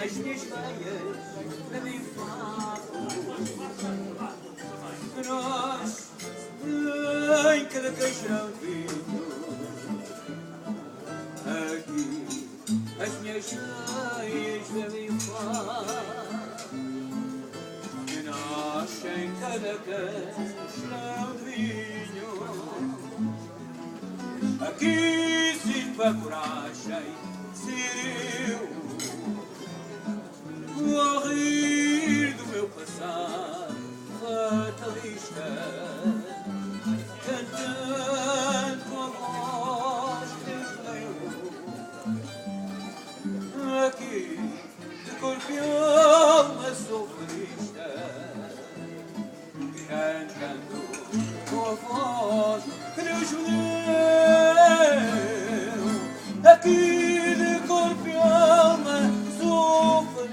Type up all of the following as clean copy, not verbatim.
as minhas veias bebem fado. Nós, em cada caixão de vinho, aqui as minhas veias bebem fado. Nós, em cada caixão de vinho, aqui sinto a coragem de ser eu, ao rir do meu passado fatalista, cantando com a voz deste meu. Aqui, de corpo e alma sou feliz, cantando com a voz que Deus me deu. Aqui, de corpo e alma sou feliz.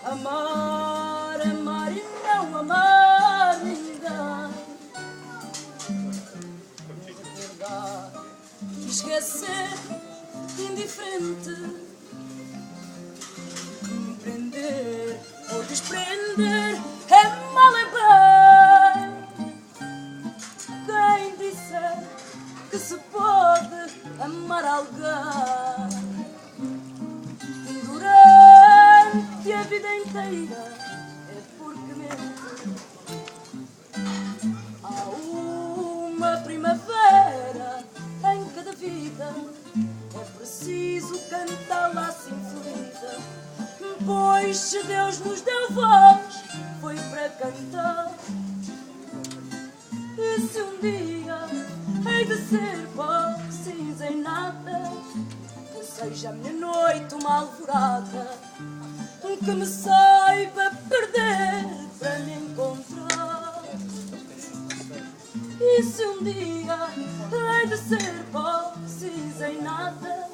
Amar, amar e não amar ninguém. Verdade, esquecer, indiferente. Prender ou desprender é mal e bem. Quem disser que se pode amar alguém durante a vida inteira é porque mente. Há uma primavera em cada vida, é preciso cantá-la assim florida, pois se Deus nos deu voz foi para cantar. E se um dia hei de ser pó, cinza e nada, que seja a minha noite uma alvorada, que me saiba perder para me encontrar. E se um dia hei de ser pó, cinza e nada,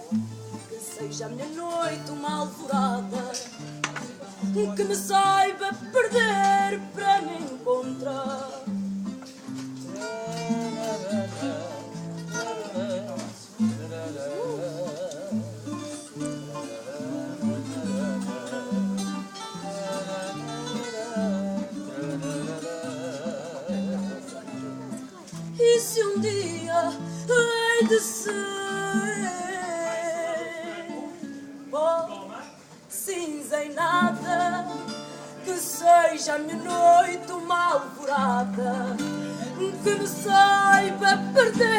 que seja a minha noite uma alvorada, que me saiba perder para me encontrar. E se um dia hei de ser pó, cinza e nada, que seja a minha noite uma alvorada, que me saiba perder